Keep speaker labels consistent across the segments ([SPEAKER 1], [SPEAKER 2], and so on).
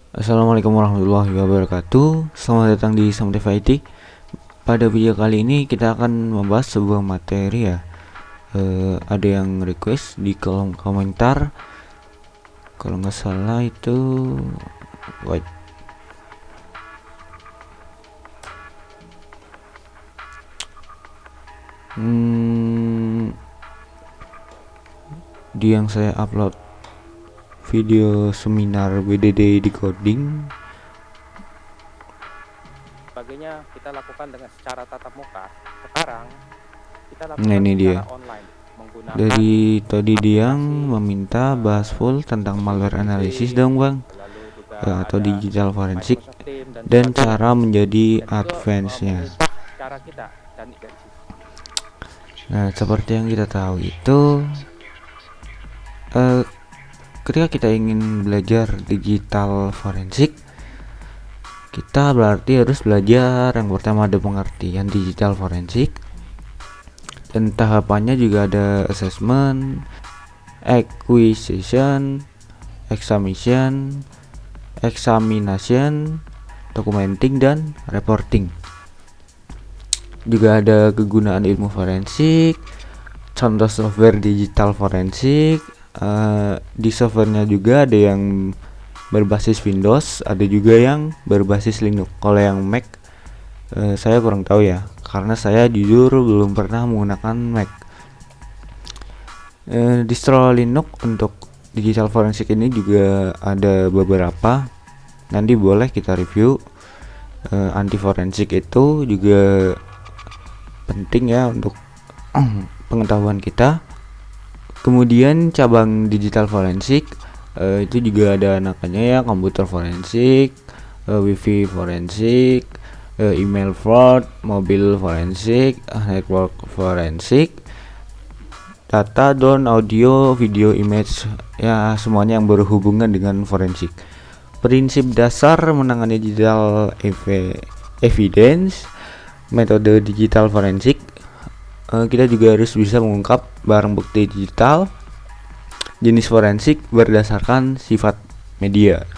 [SPEAKER 1] Assalamualaikum warahmatullahi wabarakatuh. Selamat datang di Samutif IT. Pada video kali ini kita akan membahas sebuah materi ya. Ada yang request di kolom komentar. Kalau nggak salah itu, wait. Di yang saya upload video seminar BDD Decoding.
[SPEAKER 2] Sebagainya kita lakukan dengan secara tatap muka. Sekarang kita
[SPEAKER 1] Nah,
[SPEAKER 2] lakukan
[SPEAKER 1] ini dia.
[SPEAKER 2] secara online menggunakan
[SPEAKER 1] Dari tadi dia yang
[SPEAKER 2] aplikasi,
[SPEAKER 1] meminta bahas full tentang malware analysis
[SPEAKER 2] Meeting,
[SPEAKER 1] dong bang,
[SPEAKER 2] lalu juga
[SPEAKER 1] atau
[SPEAKER 2] ada
[SPEAKER 1] digital forensik
[SPEAKER 2] Microsoft Teams
[SPEAKER 1] dan
[SPEAKER 2] sebagainya.
[SPEAKER 1] cara menjadi
[SPEAKER 2] Dan itu
[SPEAKER 1] advance-nya.
[SPEAKER 2] mengubah cara kita dan intensi.
[SPEAKER 1] Nah, seperti yang kita tahu itu, ketika kita ingin belajar digital forensik, kita berarti harus belajar yang pertama ada pengertian digital forensik, dan tahapannya juga ada assessment, acquisition, examination, documenting, dan reporting. Juga ada kegunaan ilmu forensik, contoh software digital forensik. Di softwarenya juga ada yang berbasis Windows, ada juga yang berbasis Linux. Kalau yang Mac, saya kurang tahu ya, karena saya jujur belum pernah menggunakan Mac. Distro Linux untuk digital forensik ini juga ada beberapa. Nanti boleh kita review. Anti forensik itu juga penting ya untuk pengetahuan kita. Kemudian cabang digital forensik itu juga ada anakannya ya, komputer forensik, wifi forensik, email fraud, mobil forensik, network forensik, data, drone, audio, video, image, ya semuanya yang berhubungan dengan forensik. Prinsip dasar menangani digital evidence, metode digital forensik. Kita juga harus bisa mengungkap barang bukti digital, jenis forensik berdasarkan sifat media.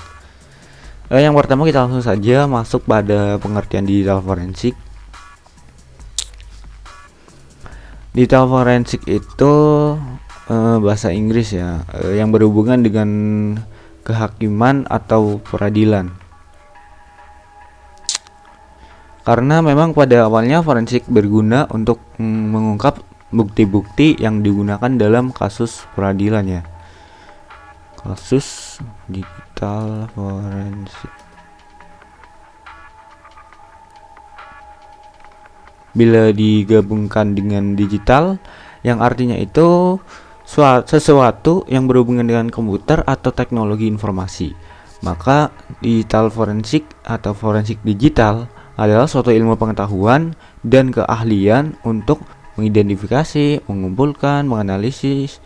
[SPEAKER 1] Yang pertama kita langsung saja masuk pada pengertian digital forensik. Digital forensik itu bahasa Inggris ya, yang berhubungan dengan kehakiman atau peradilan. Karena memang pada awalnya forensik berguna untuk mengungkap bukti-bukti yang digunakan dalam kasus peradilan ya. Kasus digital forensik. Bila digabungkan dengan digital, yang artinya itu sesuatu yang berhubungan dengan komputer atau teknologi informasi, maka digital forensik atau forensik digital adalah suatu ilmu pengetahuan dan keahlian untuk mengidentifikasi, mengumpulkan, menganalisis,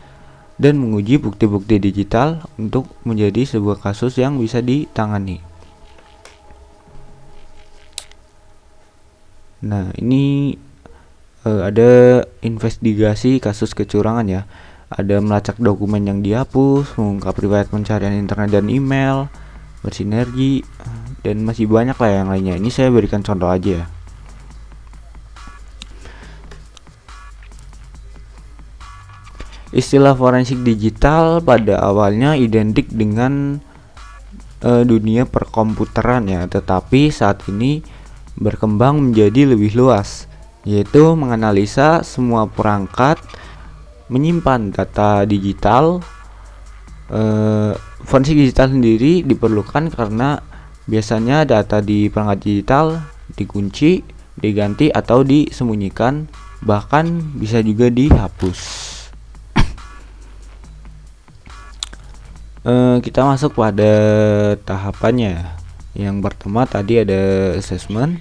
[SPEAKER 1] dan menguji bukti-bukti digital untuk menjadi sebuah kasus yang bisa ditangani. Nah, ini ada investigasi kasus kecurangan ya. Ada melacak dokumen yang dihapus, mengungkap riwayat pencarian internet dan email, bersinergi, dan masih banyak lah yang lainnya. Ini saya berikan contoh aja ya. Istilah forensik digital pada awalnya identik dengan dunia perkomputeran ya, tetapi saat ini berkembang menjadi lebih luas, yaitu menganalisa semua perangkat menyimpan data digital. Forensik digital sendiri diperlukan karena biasanya data di perangkat digital dikunci, diganti, atau disembunyikan, bahkan bisa juga dihapus. Kita masuk pada tahapannya. Yang pertama tadi ada assessment.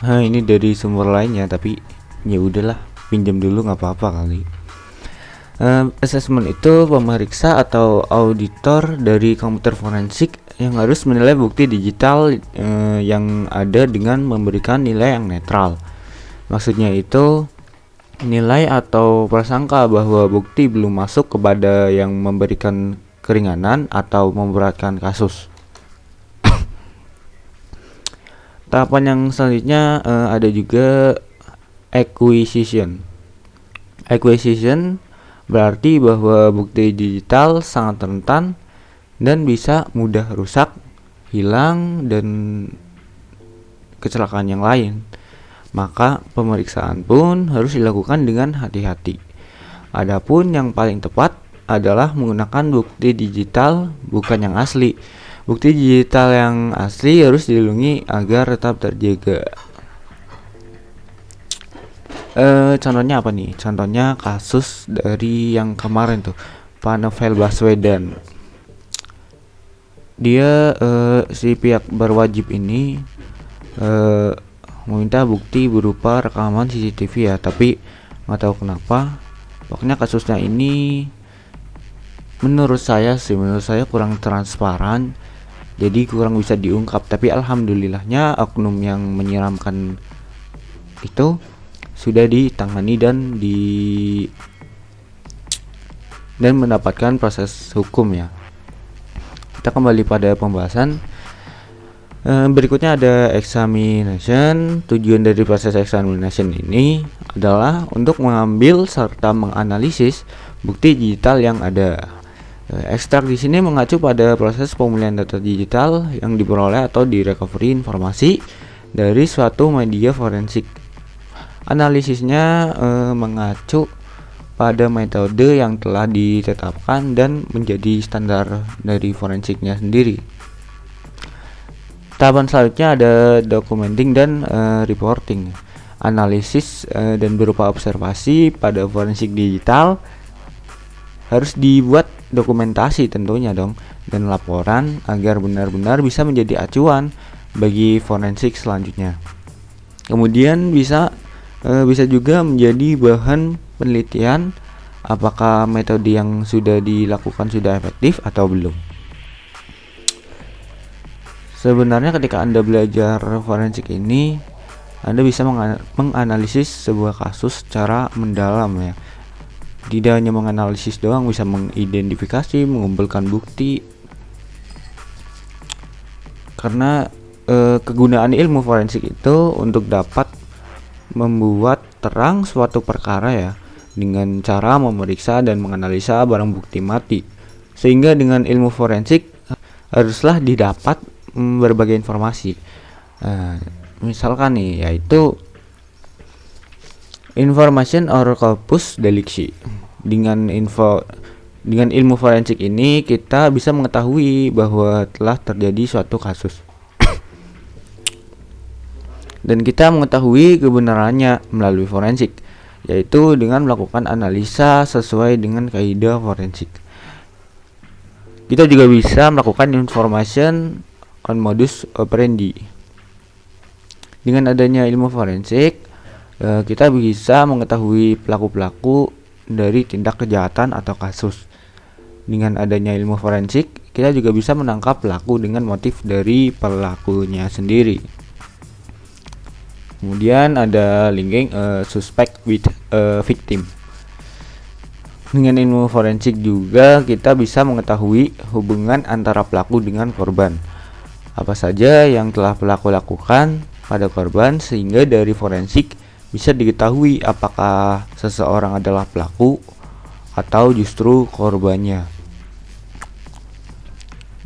[SPEAKER 1] Ini dari sumber lainnya, tapi ya udahlah, pinjam dulu nggak apa-apa kali. Assessment itu pemeriksa atau auditor dari komputer forensik yang harus menilai bukti digital yang ada dengan memberikan nilai yang netral. Maksudnya itu nilai atau prasangka bahwa bukti belum masuk kepada yang memberikan keringanan atau memberatkan kasus. Tahapan yang selanjutnya ada juga acquisition. Acquisition berarti bahwa bukti digital sangat rentan dan bisa mudah rusak, hilang, dan kecelakaan yang lain. Maka pemeriksaan pun harus dilakukan dengan hati-hati. Adapun yang paling tepat adalah menggunakan bukti digital bukan yang asli. Bukti digital yang asli harus dilindungi agar tetap terjaga. Contohnya apa nih? Contohnya kasus dari yang kemarin tuh, Pak Novel Baswedan. Dia si pihak berwajib ini meminta bukti berupa rekaman CCTV ya, tapi nggak tahu kenapa. Pokoknya kasusnya ini menurut saya kurang transparan, jadi kurang bisa diungkap. Tapi alhamdulillahnya oknum yang menyiramkan itu sudah ditangani dan mendapatkan proses hukum ya. Kita kembali pada pembahasan. Berikutnya ada examination. Tujuan dari proses examination ini adalah untuk mengambil serta menganalisis bukti digital yang ada. Ekstrak di sini mengacu pada proses pemulihan data digital yang diperoleh atau direcovery informasi dari suatu media forensik. Analisisnya mengacu pada metode yang telah ditetapkan dan menjadi standar dari forensiknya sendiri. Tahapan selanjutnya ada documenting dan reporting. Analisis dan berupa observasi pada forensik digital harus dibuat dokumentasi tentunya dong, dan laporan agar benar-benar bisa menjadi acuan bagi forensik selanjutnya. Kemudian bisa juga menjadi bahan penelitian apakah metode yang sudah dilakukan sudah efektif atau belum. Sebenarnya ketika Anda belajar forensik ini, Anda bisa menganalisis sebuah kasus secara mendalam ya. Tidak hanya menganalisis doang, bisa mengidentifikasi, mengumpulkan bukti. Karena kegunaan ilmu forensik itu untuk dapat membuat terang suatu perkara ya, dengan cara memeriksa dan menganalisa barang bukti mati. Sehingga dengan ilmu forensik haruslah didapat berbagai informasi. Misalkan nih, yaitu information or corpus delicti. Dengan ilmu forensik ini kita bisa mengetahui bahwa telah terjadi suatu kasus. Dan kita mengetahui kebenarannya melalui forensik, yaitu dengan melakukan analisa sesuai dengan kaidah forensik. Kita juga bisa melakukan information on modus operandi. Dengan adanya ilmu forensik, kita bisa mengetahui pelaku-pelaku dari tindak kejahatan atau kasus. Dengan adanya ilmu forensik, kita juga bisa menangkap pelaku dengan motif dari pelakunya sendiri. Kemudian ada linking suspect with victim. Dengan ilmu forensik juga kita bisa mengetahui hubungan antara pelaku dengan korban. Apa saja yang telah pelaku lakukan pada korban, sehingga dari forensik bisa diketahui apakah seseorang adalah pelaku atau justru korbannya.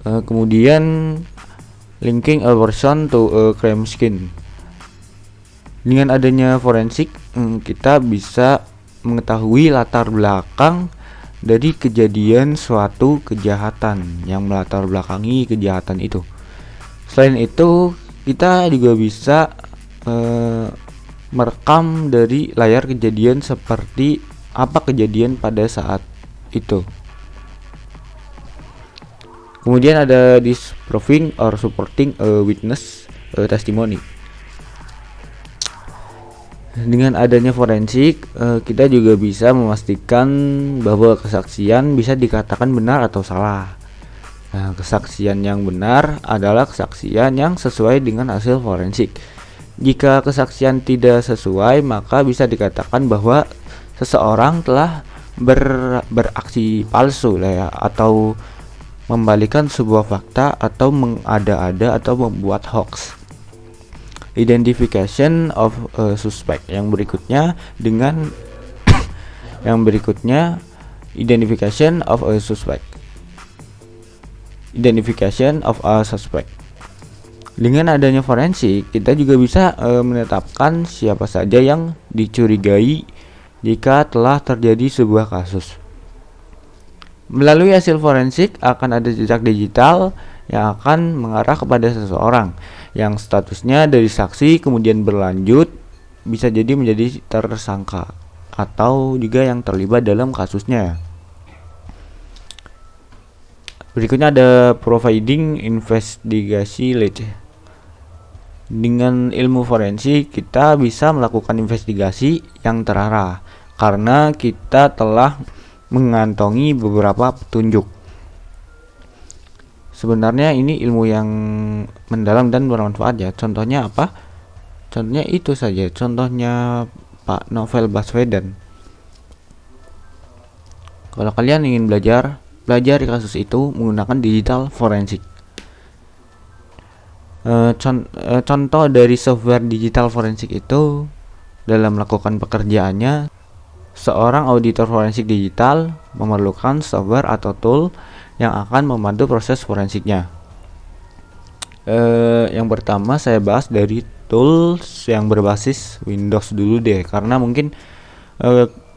[SPEAKER 1] Kemudian linking a person to a crime scene. Dengan adanya forensik, kita bisa mengetahui latar belakang dari kejadian suatu kejahatan yang melatar belakangi kejahatan itu. Selain itu, kita juga bisa merekam dari layar kejadian seperti apa kejadian pada saat itu. Kemudian ada disproving or supporting a witness testimony. Dengan adanya forensik, kita juga bisa memastikan bahwa kesaksian bisa dikatakan benar atau salah. Nah, kesaksian yang benar adalah kesaksian yang sesuai dengan hasil forensik. Jika kesaksian tidak sesuai, maka bisa dikatakan bahwa seseorang telah beraksi palsu lah ya, atau membalikan sebuah fakta, atau mengada-ada atau membuat hoax. Identification of a suspect. Yang berikutnya identification of a suspect. Identification of a suspect. Dengan adanya forensik, kita juga bisa menetapkan siapa saja yang dicurigai jika telah terjadi sebuah kasus. Melalui hasil forensik akan ada jejak digital yang akan mengarah kepada seseorang yang statusnya dari saksi kemudian berlanjut bisa jadi menjadi tersangka atau juga yang terlibat dalam kasusnya. Berikutnya ada providing investigasi lead. Dengan ilmu forensik kita bisa melakukan investigasi yang terarah karena kita telah mengantongi beberapa petunjuk. Sebenarnya ini ilmu yang mendalam dan bermanfaat ya. Contohnya apa? Contohnya itu saja. Contohnya Pak Novel Baswedan. Kalau kalian ingin belajar kasus itu menggunakan digital forensik. Contoh dari software digital forensik itu dalam melakukan pekerjaannya, seorang auditor forensik digital memerlukan software atau tool yang akan membantu proses forensiknya. Yang pertama saya bahas dari tools yang berbasis Windows dulu deh, karena mungkin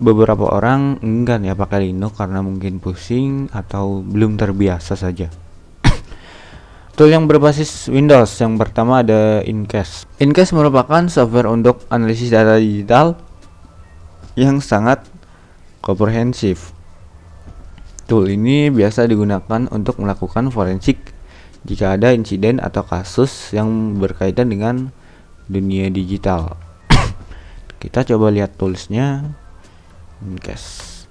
[SPEAKER 1] beberapa orang enggan ya pakai Linux karena mungkin pusing atau belum terbiasa saja. Tool yang berbasis Windows yang pertama ada Incase. Incase merupakan software untuk analisis data digital yang sangat komprehensif. Tool ini biasa digunakan untuk melakukan forensik jika ada insiden atau kasus yang berkaitan dengan dunia digital. Kita coba lihat toolsnya. Incase.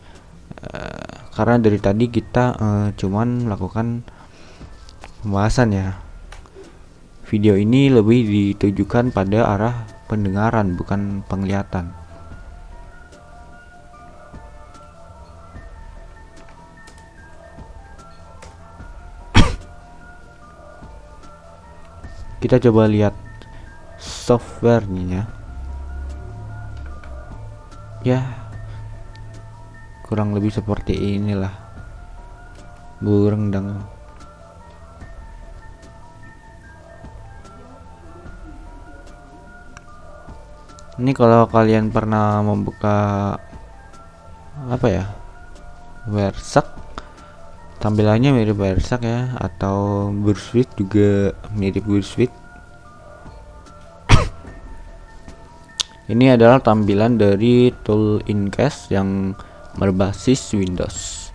[SPEAKER 1] Karena dari tadi kita cuman melakukan pembahasan ya. Video ini lebih ditujukan pada arah pendengaran bukan penglihatan. Kita coba lihat softwarenya ya, kurang lebih seperti inilah burung dan ini kalau kalian pernah membuka apa ya, Websak, tampilannya mirip Websak ya, atau Bursuit juga mirip Bursuit. Ini adalah tampilan dari tool Incase yang berbasis Windows.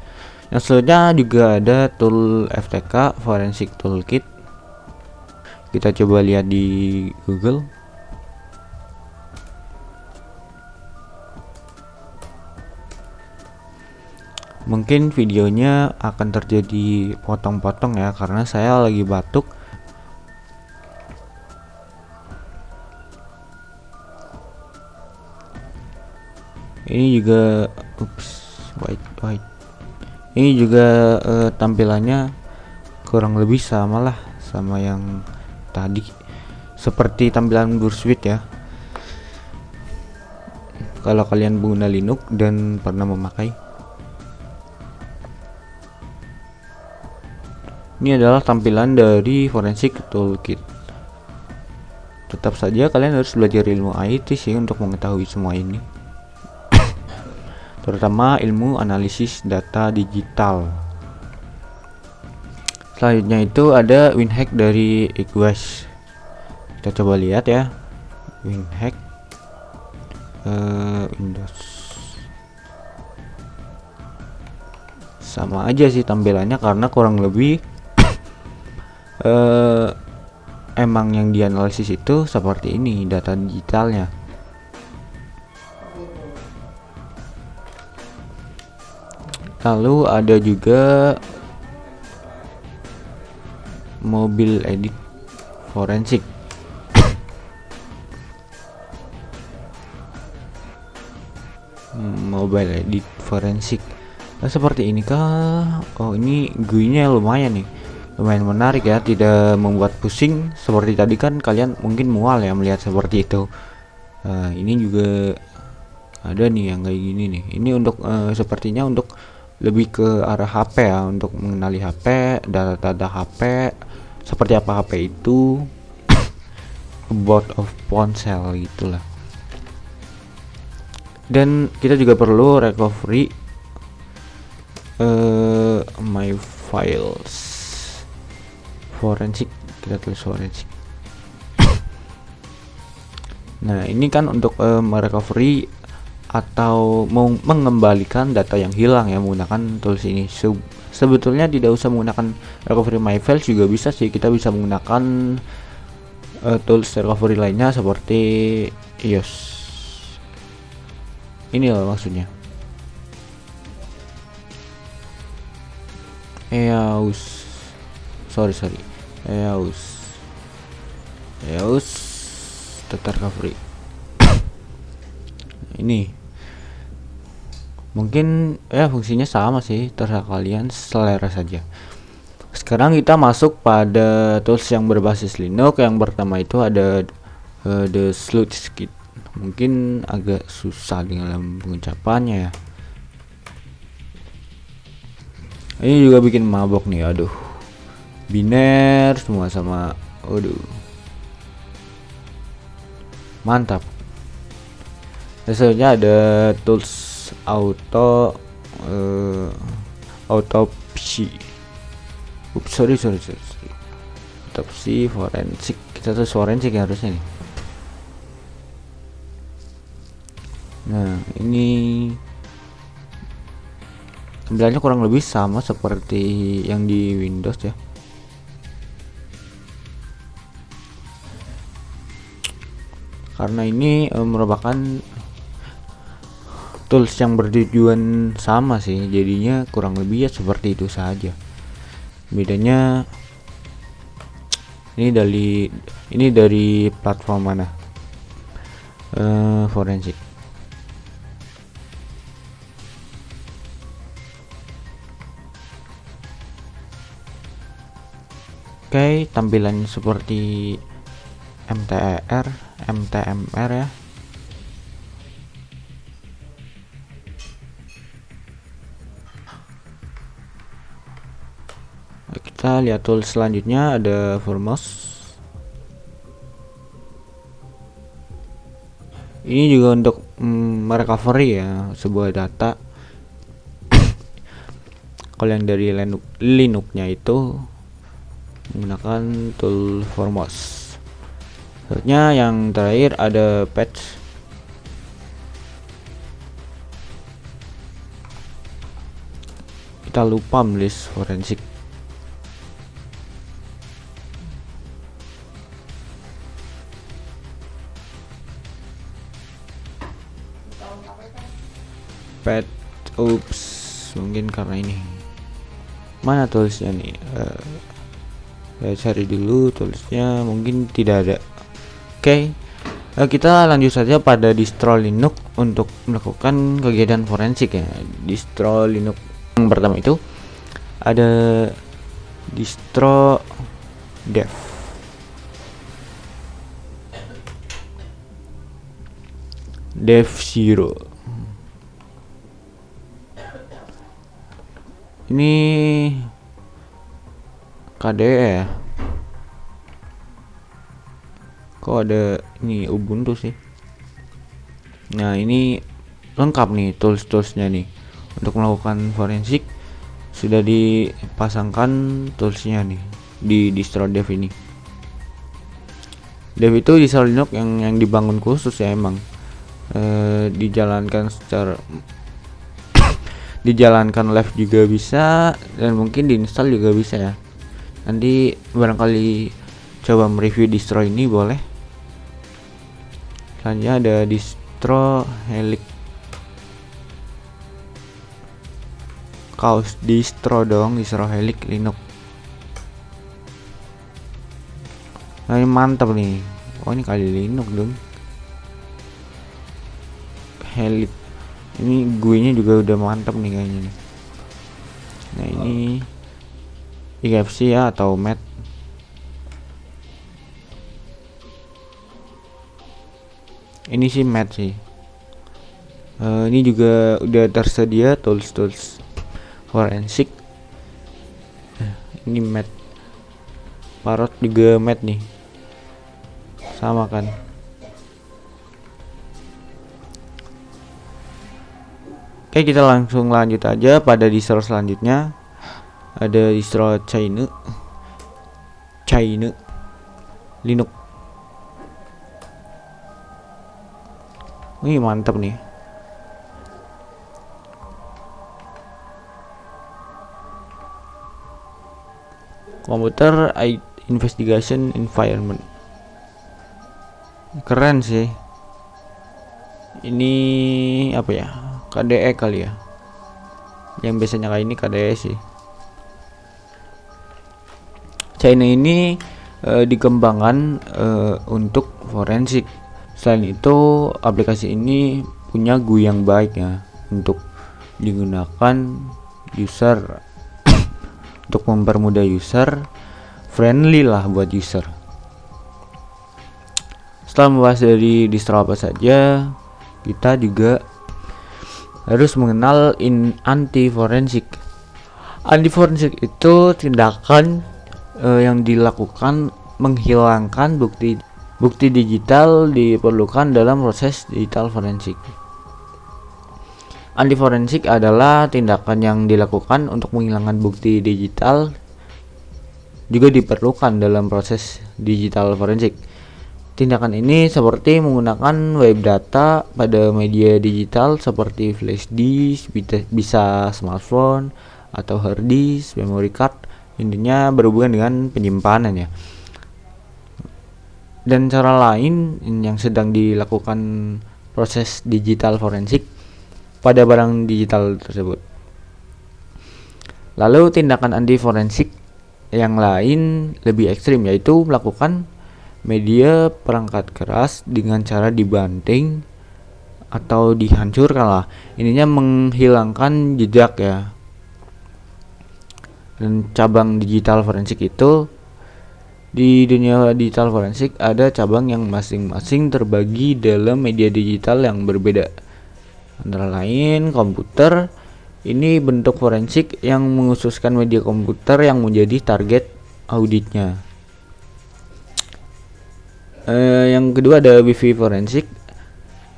[SPEAKER 1] Yang selanjutnya juga ada tool FTK Forensic Toolkit. Kita coba lihat di Google. Mungkin videonya akan terjadi potong-potong ya karena saya lagi batuk. Ini juga white. Ini juga tampilannya kurang lebih sama lah sama yang tadi, seperti tampilan Bursuit ya. Kalau kalian pengguna Linux dan pernah memakai, ini adalah tampilan dari Forensic Toolkit. Tetap saja kalian harus belajar ilmu IT sih untuk mengetahui semua ini, terutama ilmu analisis data digital. Selanjutnya itu ada WinHack dari Equash. Kita coba lihat ya, WinHack Windows. Sama aja sih tampilannya karena kurang lebih emang yang dianalisis itu seperti ini data digitalnya. Lalu ada juga mobil edit forensik. Mobile edit forensik. Nah, seperti ini kah? Oh, ini GUI-nya lumayan nih. Lumayan menarik ya, tidak membuat pusing seperti tadi kan kalian mungkin mual ya melihat seperti itu. Nah, ini juga ada nih yang kayak gini nih. Ini untuk sepertinya untuk lebih ke arah HP ya, untuk mengenali HP, data-data HP, seperti apa HP itu, about of ponsel gitulah. Dan kita juga perlu recovery my files forensik. Kita tulis forensik. Nah, ini kan untuk merecovery atau mau mengembalikan data yang hilang ya menggunakan tools ini. Sebetulnya tidak usah menggunakan recovery my files juga bisa sih. Kita bisa menggunakan tools recovery lainnya seperti iOS. Ini loh maksudnya. EOS data recovery. Ini mungkin ya fungsinya sama sih, terserah kalian, selera saja. Sekarang kita masuk pada tools yang berbasis Linux. Yang pertama itu ada the sleuth kit. Mungkin agak susah dalam pengucapannya ya. Ini juga bikin mabok nih, aduh. Biner semua sama, aduh. Mantap. Hasilnya ada tools autopsy. Sorry. Autopsy forensik. Kita tuh forensik ya harusnya nih. Nah, ini tampilannya kurang lebih sama seperti yang di Windows ya. Karena ini merupakan tools yang bertujuan sama sih, jadinya kurang lebih ya seperti itu saja. Bedanya ini dari platform mana? Forensik. Oke, tampilannya seperti MTMR ya. Kita lihat tools selanjutnya, ada Formos. Ini juga untuk merecovery ya sebuah data. Kalau yang dari Linux-nya itu menggunakan tool Formos. Selanjutnya yang terakhir ada patch. Kita lupa menulis forensik. Patch, mungkin karena ini. Mana toolsnya nih? Saya cari dulu toolsnya, mungkin tidak ada. Oke, kita lanjut saja pada distro Linux untuk melakukan kegiatan forensik ya. Distro Linux yang pertama itu ada distro dev zero. Ini KDE ya. Kok ada ini Ubuntu sih. Nah, ini lengkap nih toolsnya nih. Untuk melakukan forensik sudah dipasangkan toolsnya nih di distro dev ini. Dev itu distro Linux yang dibangun khusus ya, emang dijalankan secara dijalankan live juga bisa, dan mungkin diinstal juga bisa ya. Nanti barangkali coba mereview distro ini boleh. Selanjutnya ada distro Helix. kaos distro dong, distro Helix Linux. Nah ini mantap nih. Oh ini kali Linux dong. Helix. Ini GUI-nya juga udah mantap nih kayaknya nih. Nah ini IFC ya atau mat. Ini sih mat sih. Ini juga udah tersedia tools forensik. Ini mat. Parrot juga mat nih. Sama kan. Oke, kita langsung lanjut aja pada distro selanjutnya. Ada distro China Linux. Wih mantap nih. Computer Investigation Environment. Keren sih. Ini apa ya? KDE kali ya. Yang biasanya kayak ini KDE sih. China ini dikembangkan untuk forensik. Selain itu, aplikasi ini punya GUI yang baik ya untuk digunakan user untuk mempermudah user, friendly lah buat user. Setelah membahas dari distro apa saja, kita juga harus mengenal anti forensik. Anti forensik itu tindakan yang dilakukan menghilangkan bukti digital diperlukan dalam proses digital forensik. Anti forensik adalah tindakan yang dilakukan untuk menghilangkan bukti digital juga diperlukan dalam proses digital forensik. Tindakan ini seperti menggunakan web data pada media digital seperti flash disk, bisa smartphone atau hard disk, memory card, intinya berhubungan dengan penyimpanan ya. Dan cara lain yang sedang dilakukan proses digital forensik pada barang digital tersebut. Lalu tindakan anti forensik yang lain lebih ekstrim, yaitu melakukan media perangkat keras dengan cara dibanting atau dihancurkan lah. Ininya menghilangkan jejak ya. Dan cabang digital forensik itu, di dunia digital forensik ada cabang yang masing-masing terbagi dalam media digital yang berbeda. Antara lain komputer, ini bentuk forensik yang mengkhususkan media komputer yang menjadi target auditnya. Yang kedua ada wifi forensik,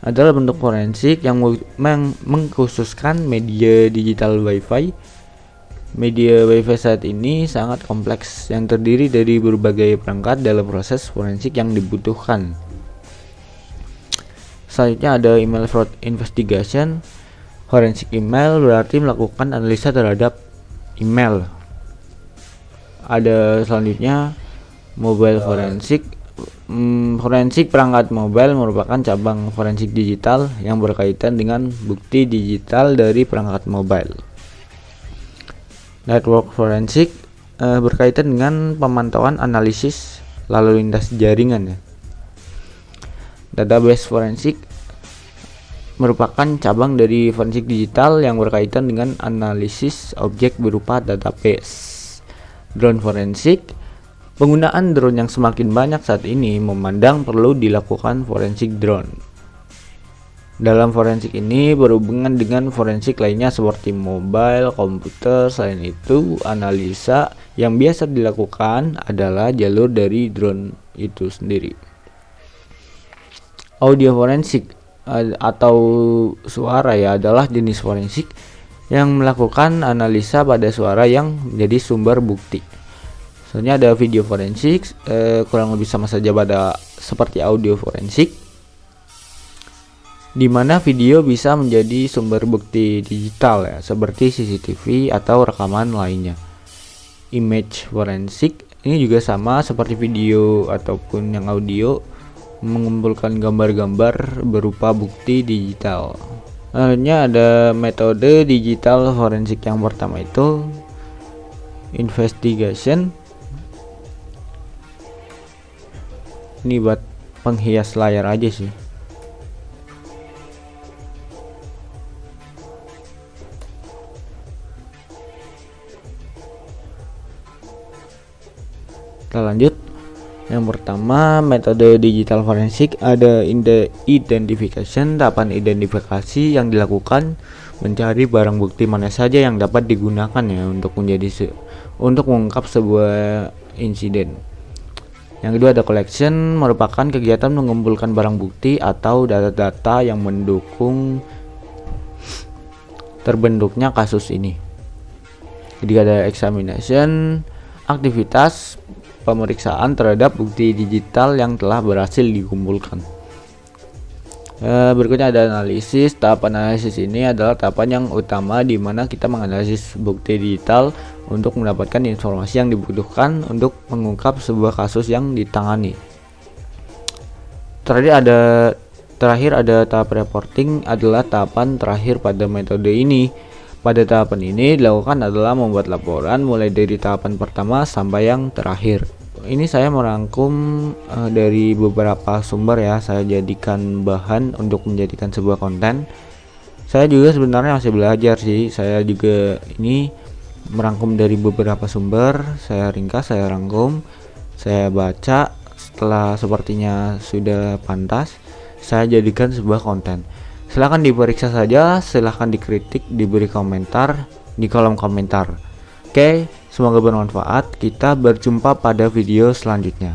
[SPEAKER 1] adalah bentuk forensik yang mengkhususkan media digital wifi. Media wifi saat ini sangat kompleks yang terdiri dari berbagai perangkat dalam proses forensik yang dibutuhkan. Selanjutnya ada email fraud investigation. Forensik email berarti melakukan analisa terhadap email. Ada selanjutnya mobile forensik. Forensik perangkat mobile merupakan cabang forensik digital yang berkaitan dengan bukti digital dari perangkat mobile. Network forensik berkaitan dengan pemantauan analisis lalu lintas jaringan ya. Database forensik merupakan cabang dari forensik digital yang berkaitan dengan analisis objek berupa database. Drone forensik, penggunaan drone yang semakin banyak saat ini memandang perlu dilakukan forensik drone. Dalam forensik ini berhubungan dengan forensik lainnya seperti mobile, komputer. Selain itu, analisa yang biasa dilakukan adalah jalur dari drone itu sendiri. Audio forensik atau suara ya adalah jenis forensik yang melakukan analisa pada suara yang menjadi sumber bukti. Selanjutnya ada video forensik, kurang lebih sama saja pada seperti audio forensik, di mana video bisa menjadi sumber bukti digital ya, seperti CCTV atau rekaman lainnya. Image forensik ini juga sama seperti video ataupun yang audio, mengumpulkan gambar-gambar berupa bukti digital. Selanjutnya ada metode digital forensik. Yang pertama itu investigation. Ini buat penghias layar aja sih. Kita lanjut. Yang pertama metode digital forensik ada identification. Tahapan identifikasi yang dilakukan mencari barang bukti mana saja yang dapat digunakan ya untuk mengungkap sebuah insiden. Yang kedua ada collection, merupakan kegiatan mengumpulkan barang bukti atau data-data yang mendukung terbentuknya kasus ini. Ketiga ada examination, aktivitas pemeriksaan terhadap bukti digital yang telah berhasil dikumpulkan. Berikutnya ada analisis. Tahap analisis ini adalah tahapan yang utama di mana kita menganalisis bukti digital untuk mendapatkan informasi yang dibutuhkan untuk mengungkap sebuah kasus yang ditangani. Terakhir ada tahap reporting, adalah tahapan terakhir pada metode ini. Pada tahapan ini dilakukan adalah membuat laporan mulai dari tahapan pertama sampai yang terakhir. Ini saya merangkum dari beberapa sumber ya, saya jadikan bahan untuk menjadikan sebuah konten. Saya juga sebenarnya masih belajar sih, saya juga ini merangkum dari beberapa sumber, saya ringkas, saya rangkum, saya baca, setelah sepertinya sudah pantas, saya jadikan sebuah konten. Silahkan diperiksa saja, silahkan dikritik, diberi komentar di kolom komentar. Oke, semoga bermanfaat. Kita berjumpa pada video selanjutnya.